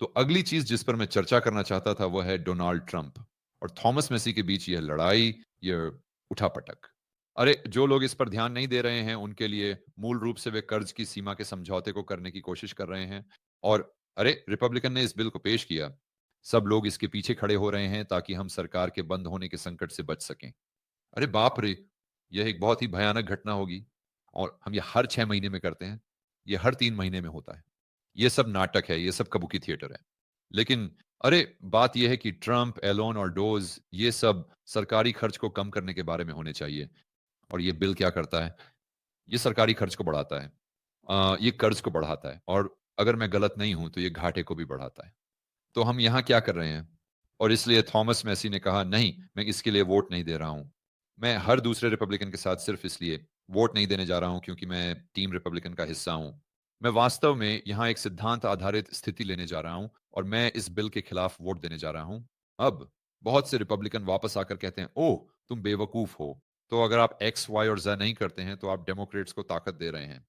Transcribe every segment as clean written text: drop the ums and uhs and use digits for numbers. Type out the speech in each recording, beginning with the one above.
तो अगली चीज जिस पर मैं चर्चा करना चाहता था वो है डोनाल्ड ट्रंप और थॉमस मेसी के बीच यह लड़ाई, यह उठापटक। अरे जो लोग इस पर ध्यान नहीं दे रहे हैं उनके लिए मूल रूप से वे कर्ज की सीमा के समझौते को करने की कोशिश कर रहे हैं। और अरे रिपब्लिकन ने इस बिल को पेश किया, सब लोग इसके पीछे खड़े हो रहे हैं ताकि हम सरकार के बंद होने के संकट से बच सकें। अरे बाप रे! यह एक बहुत ही भयानक घटना होगी और हम ये हर 6 महीने में करते हैं। ये हर 3 महीने में होता है। ये सब नाटक है, ये सब काबूकी थिएटर है। लेकिन अरे बात ये है कि ट्रम्प, एलोन और डोज ये सब सरकारी खर्च को कम करने के बारे में होने चाहिए। और ये बिल क्या करता है? ये सरकारी खर्च को बढ़ाता है। ये कर्ज को बढ़ाता है और अगर मैं गलत नहीं हूं तो ये घाटे को भी बढ़ाता है। तो हम यहाँ क्या कर रहे हैं? और इसलिए थॉमस मेसी ने कहा, "नहीं, मैं इसके लिए वोट नहीं दे रहा हूँ। मैं हर दूसरे रिपब्लिकन के साथ सिर्फ इसलिए वोट नहीं देने जा रहा हूँ क्योंकि मैं टीम रिपब्लिकन का हिस्सा हूँ। मैं वास्तव में यहाँ एक सिद्धांत आधारित स्थिति लेने जा रहा हूँ और मैं इस बिल के खिलाफ वोट देने जा रहा हूँ।" अब बहुत से रिपब्लिकन वापस आकर कहते हैं, "ओह! तुम बेवकूफ हो। तो अगर आप एक्स, वाई और ज़ेड नहीं करते हैं, तो आप डेमोक्रेट्स को ताकत दे रहे हैं।"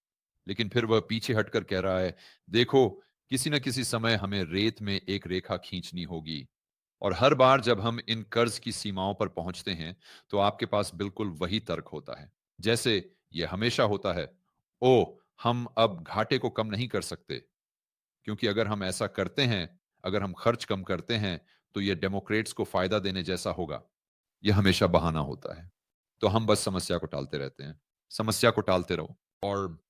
लेकिन फिर वह पीछे हटकर कह रहा है, "देखो, किसी न किसी समय हमें रेत में एक रेखा खींचनी होगी और हर बार जब हम इन कर्ज की सीमाओं पर पहुंचते हैं तो आपके पास बिल्कुल वही तर्क होता है जैसे ये हमेशा होता है, ओ हम अब घाटे को कम नहीं कर सकते क्योंकि अगर हम ऐसा करते हैं, अगर हम खर्च कम करते हैं तो ये डेमोक्रेट्स को फायदा देने जैसा होगा। ये हमेशा बहाना होता है। तो हम बस समस्या को टालते रहते हैं। समस्या को टालते रहो।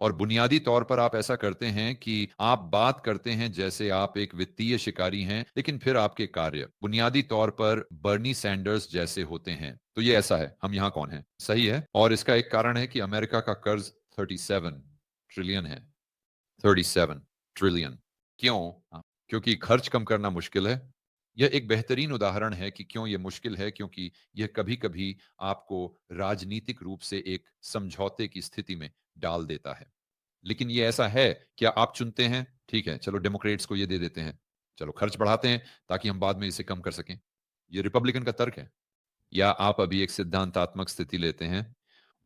और बुनियादी तौर पर आप ऐसा करते हैं कि आप बात करते हैं जैसे आप एक वित्तीय शिकारी हैं, लेकिन फिर आपके कार्य बुनियादी तौर पर बर्नी सैंडर्स जैसे होते हैं। तो ये ऐसा है, हम यहाँ कौन हैं? सही है। और इसका एक कारण है कि अमेरिका का कर्ज 37 ट्रिलियन है। 37 ट्रिलियन। क्यों? क्योंकि खर्च कम करना मुश्किल है। यह एक बेहतरीन उदाहरण है कि क्यों यह मुश्किल है, क्योंकि यह कभी-कभी आपको राजनीतिक रूप से एक समझौते की स्थिति में डाल देता है। लेकिन ये ऐसा है, क्या आप चुनते हैं, ठीक है, चलो डेमोक्रेट्स को ये दे देते हैं। चलो खर्च बढ़ाते हैं ताकि हम बाद में इसे कम कर सकें। ये रिपब्लिकन का तर्क है। या आप अभी एक सिद्धांतात्मक स्थिति लेते हैं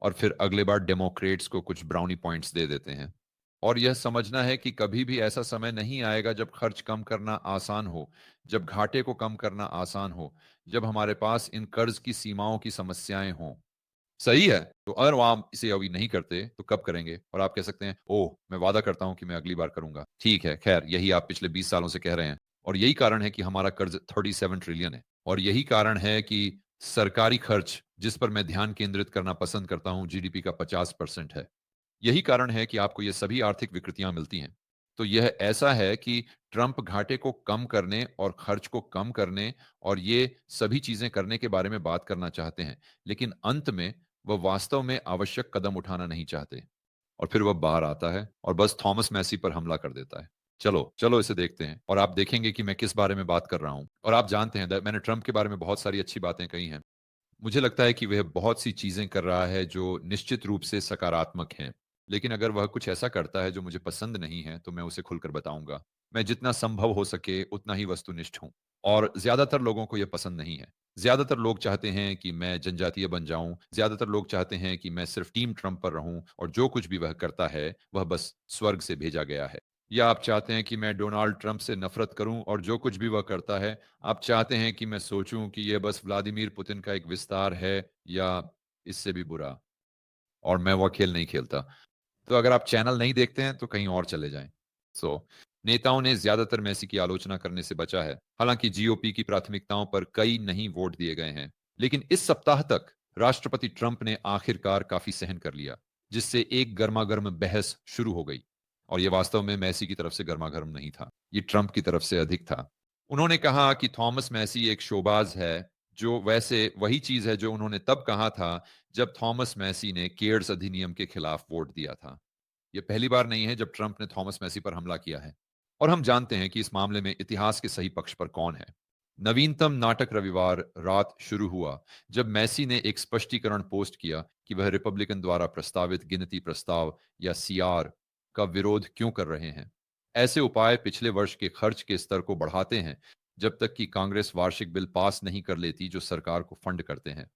और फिर अगले बार डेमोक्रेट्स को कुछ ब्राउनी पॉइंट्स दे देते हैं। और यह समझना है कि कभी भी ऐसा समय नहीं आएगा जब खर्च कम करना आसान हो, जब घाटे को कम करना आसान हो, जब हमारे पास इन कर्ज की सीमाओं की समस्याएं हों। सही है। तो अगर वो आप इसे अभी नहीं करते तो कब करेंगे? और आप कह सकते हैं, ओह मैं वादा करता हूं कि मैं अगली बार करूंगा। ठीक है, खैर यही आप पिछले 20 सालों से कह रहे हैं और यही कारण है कि हमारा कर्ज 37 ट्रिलियन है। और यही कारण है कि सरकारी खर्च जिस पर मैं ध्यान केंद्रित करना पसंद करता हूं जीडीपी का 50% है। यही कारण है कि आपको ये सभी आर्थिक विकृतियां मिलती हैं। तो यह ऐसा है कि ट्रंप घाटे को कम करने और खर्च को कम करने और ये सभी चीजें करने के बारे में बात करना चाहते हैं, लेकिन अंत में वह वास्तव में आवश्यक कदम उठाना नहीं चाहते। और फिर वह बाहर आता है और बस थॉमस मैसी पर हमला कर देता है। चलो, चलो इसे देखते हैं और आप देखेंगे कि मैं किस बारे में बात कर रहा हूं। और आप जानते हैं मैंने ट्रंप के बारे में बहुत सारी अच्छी बातें कही हैं। मुझे लगता है कि वह बहुत सी चीजें कर रहा है जो निश्चित रूप से सकारात्मक हैं। लेकिन अगर वह कुछ ऐसा करता है जो मुझे पसंद नहीं है, तो मैं उसे खुलकर बताऊंगा। मैं जितना संभव हो सके उतना ही वस्तुनिष्ठ हूं। और ज्यादातर लोगों को यह पसंद नहीं है। ज्यादातर लोग चाहते हैं कि मैं जनजातीय बन जाऊं। ज्यादातर लोग चाहते हैं कि मैं सिर्फ टीम ट्रंप पर रहूं और जो कुछ भी वह करता है, वह बस स्वर्ग से भेजा गया है। या आप चाहते हैं कि मैं डोनाल्ड ट्रंप से नफरत करूं और जो कुछ भी वह करता है, आप चाहते हैं कि मैं सोचूं कि यह बस व्लादिमीर पुतिन का एक विस्तार है या इससे भी बुरा, और मैं वो खेल नहीं खेलता। तो अगर आप चैनल नहीं देखते हैं तो कहीं और चले जाएं। सो नेताओं ने ज्यादातर मेसी की आलोचना करने से बचा है। हालांकि जीओपी की प्राथमिकताओं पर कई नहीं वोट दिए गए हैं। लेकिन इस सप्ताह तक राष्ट्रपति ट्रंप ने आखिरकार काफी सहन कर लिया, जिससे एक गर्मागर्म बहस शुरू हो गई। और यह वास्तव में मेसी की तरफ से गर्मागर्म नहीं था, ये ट्रंप की तरफ से अधिक था। उन्होंने कहा कि थॉमस मेसी एक शोबाज है, जो वैसे वही चीज है जो उन्होंने तब कहा था जब थॉमस मेसी ने केयर्स अधिनियम के खिलाफ वोट दिया था। यह पहली बार नहीं है जब ट्रंप ने थॉमस मेसी पर हमला किया है। और हम जानते हैं कि इस मामले में इतिहास के सही पक्ष पर कौन है। नवीनतम नाटक रविवार रात शुरू हुआ जब मेसी ने एक स्पष्टीकरण पोस्ट किया कि वह रिपब्लिकन द्वारा प्रस्तावित गिनती प्रस्ताव या सीआर का विरोध क्यों कर रहे हैं। ऐसे उपाय पिछले वर्ष के खर्च के स्तर को बढ़ाते हैं जब तक कि कांग्रेस वार्षिक बिल पास नहीं कर लेती जो सरकार को फंड करते हैं।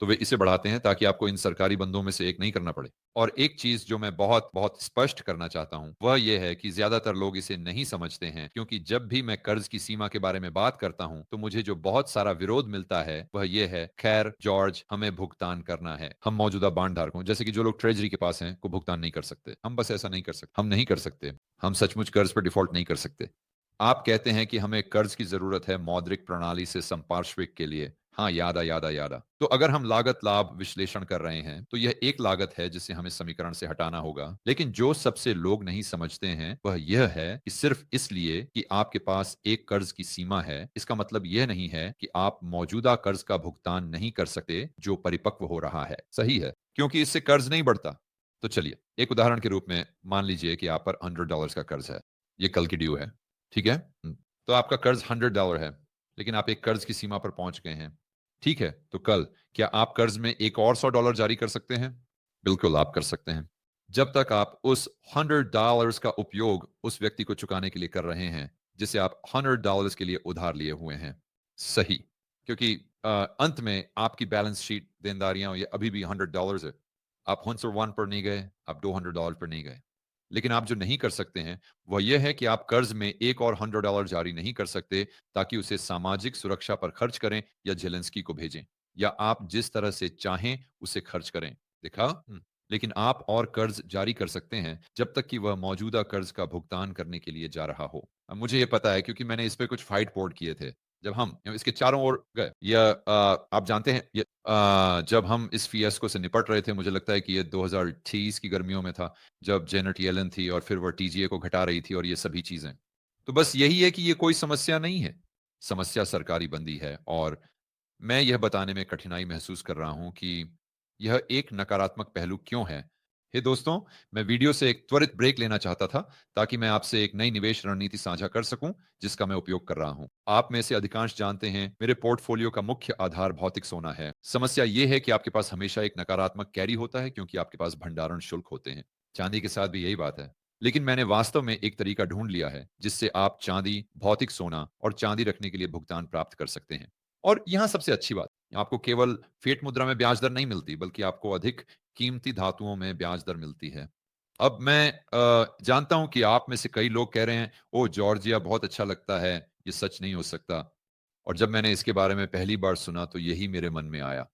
तो वे इसे बढ़ाते हैं ताकि आपको इन सरकारी बंदों में से एक नहीं करना पड़े। और एक चीज जो मैं बहुत बहुत स्पष्ट करना चाहता हूं वह यह है कि ज्यादातर लोग इसे नहीं समझते हैं, क्योंकि जब भी मैं कर्ज की सीमा के बारे में बात करता हूं तो मुझे जो बहुत सारा विरोध मिलता है वह यह है, खैर जॉर्ज हमें भुगतान करना है, हम मौजूदा बॉन्ड धारकों जैसे कि जो लोग ट्रेजरी के पास हैं को भुगतान नहीं कर सकते। हम बस ऐसा नहीं कर सकते, हम नहीं कर सकते, हम सचमुच कर्ज पर डिफॉल्ट नहीं कर सकते। आप कहते हैं कि हमें कर्ज की जरूरत है मौद्रिक प्रणाली से संपार्श्विक के लिए। हाँ, यादा यादा यादा। तो अगर हम लागत लाभ विश्लेषण कर रहे हैं तो यह एक लागत है जिसे हमें समीकरण से हटाना होगा। लेकिन जो सबसे लोग नहीं समझते हैं वह यह है कि सिर्फ इसलिए कि आपके पास एक कर्ज की सीमा है, इसका मतलब यह नहीं है कि आप मौजूदा कर्ज का भुगतान नहीं कर सकते जो परिपक्व हो रहा है। सही है, क्योंकि इससे कर्ज नहीं बढ़ता। तो चलिए एक उदाहरण के रूप में मान लीजिए कि आप पर $100 का कर्ज है। ये कल की ड्यू है। ठीक है? तो आपका कर्ज $100 है, लेकिन आप एक कर्ज की सीमा पर पहुंच गए हैं। ठीक है, तो कल क्या आप कर्ज में एक और $100 जारी कर सकते हैं? बिल्कुल आप कर सकते हैं। जब तक आप उस $100 का उपयोग उस व्यक्ति को चुकाने के लिए कर रहे हैं, जिसे आप $100 के लिए उधार लिए हुए हैं। सही, क्योंकि अंत में आपकी बैलेंस शीट देनदारियां ये अभी भी $100 है। आप हुनसर 1 पर नहीं गए, आप $200 पर नहीं गए। लेकिन आप जो नहीं कर सकते हैं, वह यह है कि आप कर्ज में एक और $100 जारी नहीं कर सकते ताकि उसे सामाजिक सुरक्षा पर खर्च करें या ज़ेलेंस्की को भेजें, या आप जिस तरह से चाहें उसे खर्च करें। देखा? लेकिन आप और कर्ज जारी कर सकते हैं जब तक कि वह मौजूदा कर्ज का भुगतान करने के लिए जा रहा हो। अब मुझे ये पता है क्योंकि मैंने इस पे कुछ फाइट बोर्ड किए थे। जब हम इसके चारों ओर गए, या आप जानते हैं जब हम इस फियस्को से निपट रहे थे, मुझे लगता है कि ये 2023 की गर्मियों में था, जब जेनेट येलन थी और फिर वह टीजीए को घटा रही थी और ये सभी चीजें। तो बस यही है कि ये कोई समस्या नहीं है। समस्या सरकारी बंदी है, और मैं यह बताने में कठिनाई महसूस कर रहा हूं कि यह एक नकारात्मक पहलू क्यों है। हे दोस्तों, मैं वीडियो से एक त्वरित ब्रेक लेना चाहता था ताकि मैं आपसे एक नई निवेश रणनीति साझा कर सकूं जिसका मैं उपयोग कर रहा हूं। आप में से अधिकांश जानते हैं मेरे पोर्टफोलियो का मुख्य आधार भौतिक सोना है। समस्या यह है कि आपके पास हमेशा एक नकारात्मक कैरी होता है क्योंकि आपके पास भंडारण शुल्क होते हैं। चांदी के साथ भी यही बात है। लेकिन मैंने वास्तव में एक तरीका ढूंढ लिया है जिससे आप चांदी, भौतिक सोना और चांदी रखने के लिए भुगतान प्राप्त कर सकते हैं। और यहाँ सबसे अच्छी बात, आपको केवल फिएट मुद्रा में ब्याज दर नहीं मिलती, बल्कि आपको अधिक कीमती धातुओं में ब्याज दर मिलती है। अब मैं जानता हूं कि आप में से कई लोग कह रहे हैं, ओ जॉर्जिया बहुत अच्छा लगता है, ये सच नहीं हो सकता। और जब मैंने इसके बारे में पहली बार सुना तो यही मेरे मन में आया।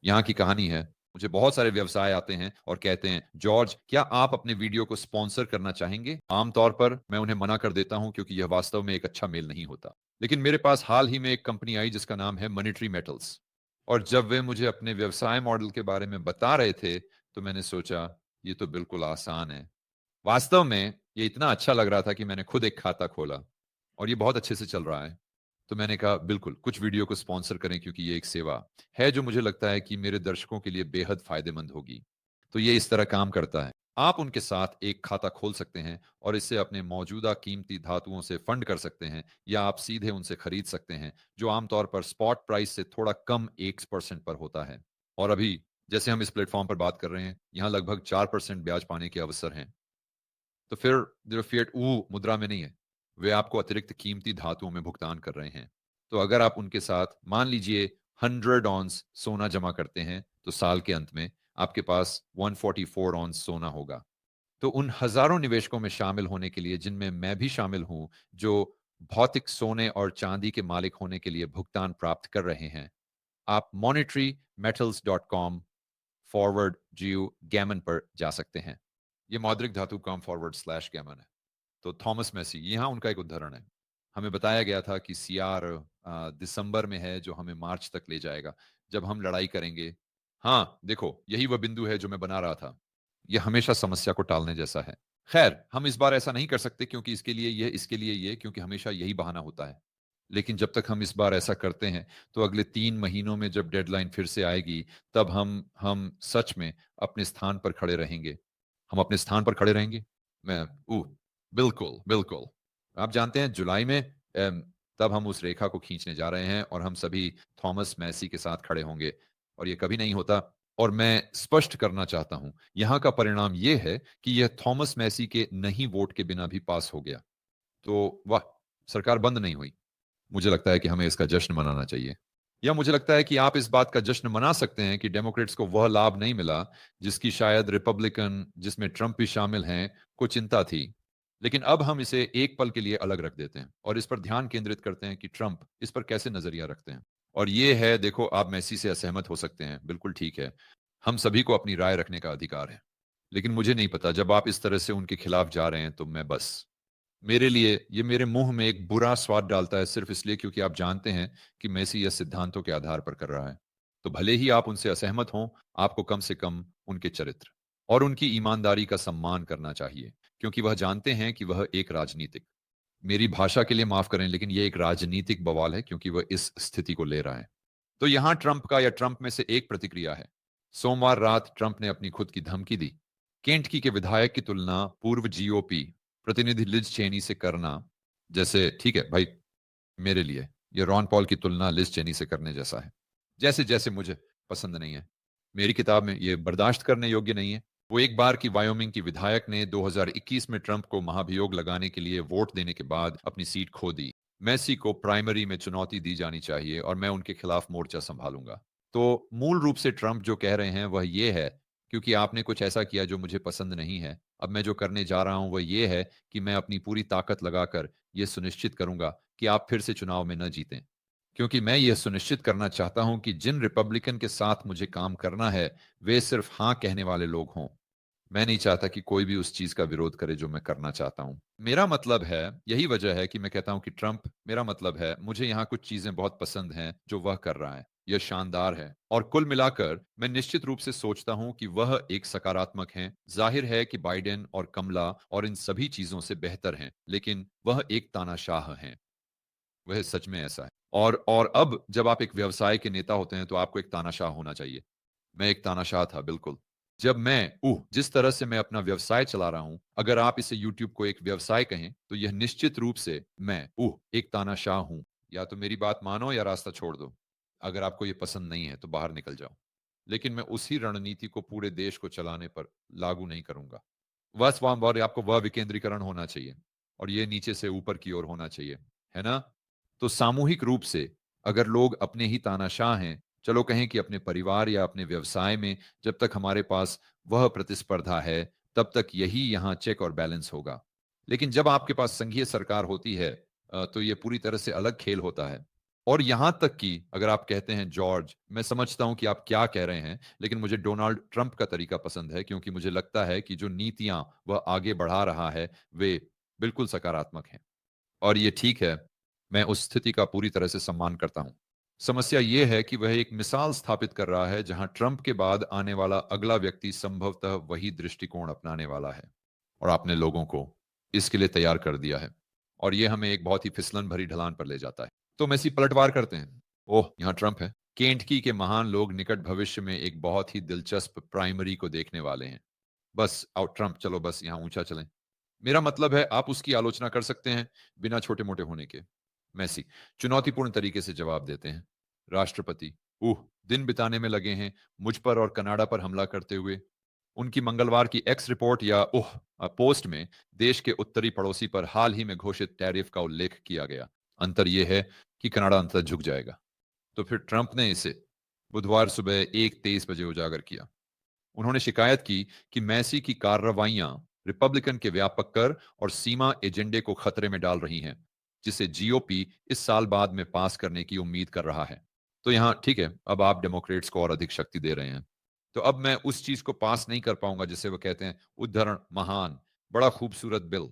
यहाँ की कहानी है, मुझे बहुत सारे व्यवसाय आते हैं और कहते हैं, जॉर्ज क्या आप अपने वीडियो को स्पॉन्सर करना चाहेंगे? आमतौर पर मैं उन्हें मना कर देता हूं क्योंकि यह वास्तव में एक अच्छा मेल नहीं होता। लेकिन मेरे पास हाल ही में एक कंपनी आई जिसका नाम है मॉनेटरी मेटल्स, और जब वे मुझे अपने व्यवसाय मॉडल के बारे में बता रहे थे तो मैंने सोचा ये तो बिल्कुल आसान है। वास्तव में ये इतना अच्छा लग रहा था कि मैंने खुद एक खाता खोला, और ये बहुत अच्छे से चल रहा है। तो मैंने कहा बिल्कुल कुछ वीडियो को स्पॉन्सर करें क्योंकि ये एक सेवा है जो मुझे लगता है कि मेरे दर्शकों के लिए बेहद फायदेमंद होगी। तो ये इस तरह काम करता है। आप उनके साथ एक खाता खोल सकते हैं और इससे अपने मौजूदा कीमती धातुओं से फंड कर सकते हैं, या आप सीधे उनसे खरीद सकते हैं जो आमतौर पर स्पॉट प्राइस से थोड़ा कम 1% पर होता है। और अभी जैसे हम इस प्लेटफॉर्म पर बात कर रहे हैं, यहाँ लगभग 4% ब्याज पाने के अवसर हैं। तो फिर जो फिएट मुद्रा में नहीं है, वे आपको अतिरिक्त कीमती धातुओं में भुगतान कर रहे हैं। तो अगर आप उनके साथ मान लीजिए 100 ऑन्स सोना जमा करते हैं तो साल के अंत में आपके पास 144 ऑन्स सोना होगा। तो उन हजारों निवेशकों में शामिल होने के लिए, जिनमें मैं भी शामिल हूं, जो भौतिक सोने और चांदी के मालिक होने के लिए भुगतान प्राप्त कर रहे हैं, आप monetarymetals.com फॉरवर्ड जियो गैमन पर जा सकते हैं। ये मौद्रिक धातु कॉम फॉरवर्ड स्लैश गैमन है। तो थॉमस मैसी यहाँ उनका एक उदाहरण है। हमें बताया गया था कि सीआर दिसंबर में है जो हमें मार्च तक ले जाएगा, जब हम लड़ाई करेंगे। हाँ देखो, यही वह बिंदु है जो मैं बना रहा था। यह हमेशा समस्या को टालने जैसा है। खैर, हम इस बार ऐसा नहीं कर सकते क्योंकि इसके लिए ये, क्योंकि हमेशा यही बहाना होता है। लेकिन जब तक हम इस बार ऐसा करते हैं तो अगले 3 महीनों में जब डेडलाइन फिर से आएगी, तब हम सच में अपने स्थान पर खड़े रहेंगे। हम अपने स्थान पर खड़े रहेंगे। मैं बिल्कुल बिल्कुल। आप जानते हैं जुलाई में तब हम उस रेखा को खींचने जा रहे हैं और हम सभी थॉमस मैसी के साथ खड़े होंगे, और ये कभी नहीं होता। और मैं स्पष्ट करना चाहता हूं, यहां का परिणाम यह है कि यह थॉमस मैसी के नहीं वोट के बिना भी पास हो गया। तो वाह, सरकार बंद नहीं हुई। मुझे लगता है कि हमें इसका जश्न मनाना चाहिए। या मुझे लगता है कि आप इस बात का जश्न मना सकते हैं कि डेमोक्रेट्स को वह लाभ नहीं मिला जिसकी शायद रिपब्लिकन, जिसमें ट्रंप भी शामिल हैं, को चिंता थी। लेकिन अब हम इसे एक पल के लिए अलग रख देते हैं और इस पर ध्यान केंद्रित करते हैं कि ट्रंप इस पर कैसे नजरिया रखते हैं। और ये है, देखो, आप मेसी से असहमत हो सकते हैं, बिल्कुल ठीक है। हम सभी को अपनी राय रखने का अधिकार है। लेकिन मुझे नहीं पता, जब आप इस तरह से उनके खिलाफ जा रहे हैं तो मैं बस, मेरे लिए ये मेरे मुंह में एक बुरा स्वाद डालता है, सिर्फ इसलिए क्योंकि आप जानते हैं कि मेसी यह सिद्धांतों के आधार पर कर रहा है। तो भले ही आप उनसे असहमत हों, आपको कम से कम उनके चरित्र और उनकी ईमानदारी का सम्मान करना चाहिए, क्योंकि वह जानते हैं कि वह एक राजनीतिक, मेरी भाषा के लिए माफ करें, लेकिन यह एक राजनीतिक बवाल है, क्योंकि वह इस स्थिति को ले रहा है। तो यहां ट्रंप का या ट्रंप में से एक प्रतिक्रिया है। सोमवार रात ट्रंप ने अपनी खुद की धमकी दी। केंटकी के विधायक की तुलना पूर्व जीओपी प्रतिनिधि लिज चेनी से करना, जैसे, ठीक है भाई, मेरे लिए ये रॉन पॉल की तुलना लिज चेनी से करने जैसा है, जैसे जैसे मुझे पसंद नहीं है। मेरी किताब में ये बर्दाश्त करने योग्य नहीं है। वो एक बार की वायोमिंग की विधायक ने 2021 में ट्रंप को महाभियोग लगाने के लिए वोट देने के बाद अपनी सीट खो दी। मेसी को प्राइमरी में चुनौती दी जानी चाहिए और मैं उनके खिलाफ मोर्चा संभालूंगा। तो मूल रूप से ट्रंप जो कह रहे हैं वह ये है, क्योंकि आपने कुछ ऐसा किया जो मुझे पसंद नहीं है, अब मैं जो करने जा रहा हूं वह ये है कि मैं अपनी पूरी ताकत लगाकर यह सुनिश्चित करूंगा कि आप फिर से चुनाव में न जीतें। क्योंकि मैं यह सुनिश्चित करना चाहता हूं कि जिन रिपब्लिकन के साथ मुझे काम करना है, वे सिर्फ हां कहने वाले लोग हों। मैं नहीं चाहता कि कोई भी उस चीज का विरोध करे जो मैं करना चाहता हूं। मेरा मतलब है, यही वजह है कि मैं कहता हूं कि ट्रंप, मेरा मतलब है, मुझे यहां कुछ चीजें बहुत पसंद हैं जो वह कर रहा है। यह शानदार है और कुल मिलाकर मैं निश्चित रूप से सोचता हूं कि वह एक सकारात्मक हैं। जाहिर है कि बाइडेन और कमला और इन सभी चीजों से बेहतर हैं, लेकिन वह एक तानाशाह हैं। वह सच में ऐसा है। और अब जब आप एक व्यवसाय के नेता होते हैं तो आपको एक तानाशाह होना चाहिए। मैं एक तानाशाह था, बिल्कुल। जब मैं जिस तरह से मैं अपना व्यवसाय चला रहा हूं, अगर आप इसे यूट्यूब को एक व्यवसाय कहें, तो यह निश्चित रूप से मैं एक तानाशाह हूं। या तो मेरी बात मानो या रास्ता छोड़ दो। अगर आपको ये पसंद नहीं है तो बाहर निकल जाओ। लेकिन मैं उसी रणनीति को पूरे देश को चलाने पर लागू नहीं करूंगा। बस वहां पर आपको वह विकेंद्रीकरण होना चाहिए और ये नीचे से ऊपर की ओर होना चाहिए, है ना? तो सामूहिक रूप से अगर लोग अपने ही तानाशाह हैं, चलो कहें कि अपने परिवार या अपने व्यवसाय में, जब तक हमारे पास वह प्रतिस्पर्धा है, तब तक यही यहाँ चेक और बैलेंस होगा। लेकिन जब आपके पास संघीय सरकार होती है, तो ये पूरी तरह से अलग खेल होता है। और यहां तक कि अगर आप कहते हैं जॉर्ज, मैं समझता हूं कि आप क्या कह रहे हैं, लेकिन मुझे डोनाल्ड ट्रंप का तरीका पसंद है, क्योंकि मुझे लगता है कि जो नीतियां वह आगे बढ़ा रहा है, वे बिल्कुल सकारात्मक हैं। और ये ठीक है, मैं उस स्थिति का पूरी तरह से सम्मान करता हूं। समस्या ये है कि वह एक मिसाल स्थापित कर रहा है जहां ट्रंप के बाद आने वाला अगला व्यक्ति संभवतः वही दृष्टिकोण अपनाने वाला है। और आपने लोगों को इसके लिए तैयार कर दिया है। और ये हमें एक बहुत ही फिसलन भरी ढलान पर ले जाता है। तो मेसी पलटवार करते हैं। ओह, यहाँ ट्रंप है। केंटकी के महान लोग निकट भविष्य में एक बहुत ही दिलचस्प प्राइमरी को देखने वाले हैं। बस आओ ट्रंप, चलो बस यहाँ ऊंचा चलें। मेरा मतलब है, आप उसकी आलोचना कर सकते हैं बिना छोटे मोटे होने के। मैसी चुनौतीपूर्ण तरीके से जवाब देते हैं। राष्ट्रपति दिन बिताने में लगे हैं मुझ पर और कनाडा पर हमला करते हुए। उनकी मंगलवार की एक्स रिपोर्ट या पोस्ट में देश के उत्तरी पड़ोसी पर हाल ही में घोषित टैरिफ का उल्लेख किया गया। अंतर यह है कि कनाडा अंतर झुक जाएगा। तो फिर ट्रंप ने इसे बुधवार सुबह 1:23 बजे उजागर किया। उन्होंने शिकायत की कि मैसी की कार्रवाइयां रिपब्लिकन के व्यापक कर और सीमा एजेंडे को खतरे में डाल रही हैं, जिसे जीओपी इस साल बाद में पास करने की उम्मीद कर रहा है। तो यहां ठीक है, अब आप डेमोक्रेट्स को और अधिक शक्ति दे रहे हैं। तो अब मैं उस चीज को पास नहीं कर पाऊंगा जिसे वो कहते हैं उद्धरण महान, बड़ा खूबसूरत बिल।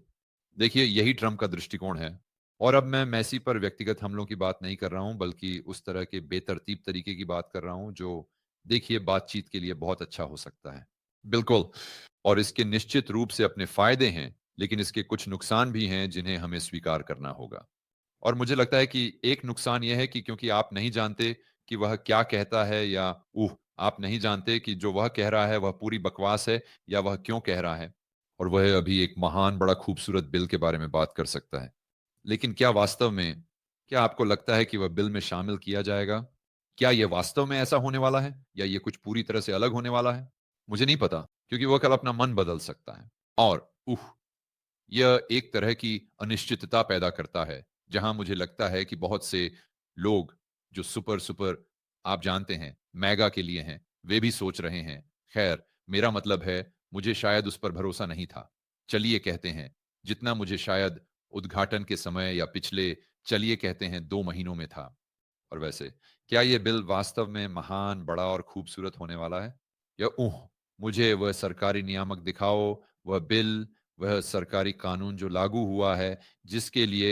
देखिए, यही ट्रंप का दृष्टिकोण है। और अब मैं मैसी पर व्यक्तिगत हमलों की बात नहीं कर रहा हूं, बल्कि उस तरह के बेतरतीब तरीके की बात कर रहा हूं जो, देखिए, बातचीत के लिए बहुत अच्छा हो सकता है। बिल्कुल। और इसके निश्चित रूप से अपने फायदे हैं, लेकिन इसके कुछ नुकसान भी हैं जिन्हें हमें स्वीकार करना होगा। और मुझे लगता है कि एक नुकसान यह है कि क्योंकि आप नहीं जानते कि वह क्या कहता है, या आप नहीं जानते कि जो वह कह रहा है वह पूरी बकवास है या वह क्यों कह रहा है। और वह अभी एक महान बड़ा खूबसूरत बिल के बारे में बात कर सकता है। लेकिन क्या वास्तव में, क्या आपको लगता है कि वह बिल में शामिल किया जाएगा? क्या यह वास्तव में ऐसा होने वाला है या यह कुछ पूरी तरह से अलग होने वाला है? मुझे नहीं पता, क्योंकि वह कल अपना मन बदल सकता है। और यह एक तरह की अनिश्चितता पैदा करता है, जहां मुझे लगता है कि बहुत से लोग जो सुपर सुपर आप जानते हैं मैगा के लिए हैं, वे भी सोच रहे हैं। खैर, मेरा मतलब है मुझे शायद उस पर भरोसा नहीं था। चलिए कहते हैं, जितना मुझे शायद उद्घाटन के समय या पिछले चलिए कहते हैं 2 महीनों में था। और वैसे, क्या ये बिल वास्तव में महान, बड़ा और खूबसूरत होने वाला है? या मुझे वह सरकारी नियामक दिखाओ, वह बिल, वह सरकारी कानून जो लागू हुआ है, जिसके लिए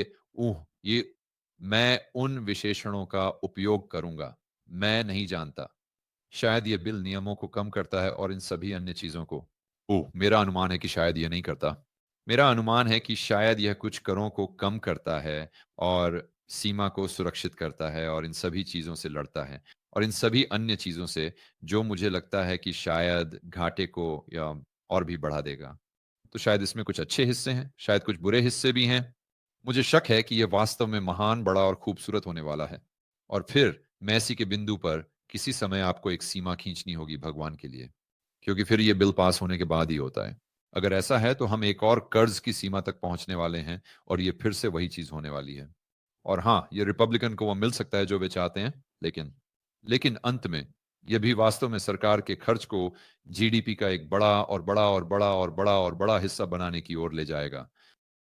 ये मैं उन विशेषणों का उपयोग करूँगा। मैं नहीं जानता। शायद ये बिल नियमों को कम करता है और इन सभी अन्य चीज़ों को। मेरा अनुमान है कि शायद ये नहीं करता। मेरा अनुमान है कि शायद यह कुछ करों को कम करता है और सीमा को सुरक्षित करता है और इन सभी चीज़ों से लड़ता है और इन सभी अन्य चीज़ों से जो मुझे लगता है कि शायद घाटे को या और भी बढ़ा देगा। तो शायद इसमें कुछ अच्छे हिस्से हैं, शायद कुछ बुरे हिस्से भी हैं। मुझे शक है कि यह वास्तव में महान, बड़ा और खूबसूरत होने वाला है। और फिर मेसी के बिंदु पर किसी समय आपको एक सीमा खींचनी होगी भगवान के लिए, क्योंकि फिर ये बिल पास होने के बाद ही होता है। अगर ऐसा है तो हम एक और कर्ज की सीमा तक पहुंचने वाले हैं और ये फिर से वही चीज़ होने वाली है। और हाँ, ये रिपब्लिकन को वो मिल सकता है जो वे चाहते हैं, लेकिन अंत में ये भी वास्तव में सरकार के खर्च को जीडीपी का एक बड़ा और बड़ा और बड़ा और बड़ा और बड़ा हिस्सा बनाने की ओर ले जाएगा।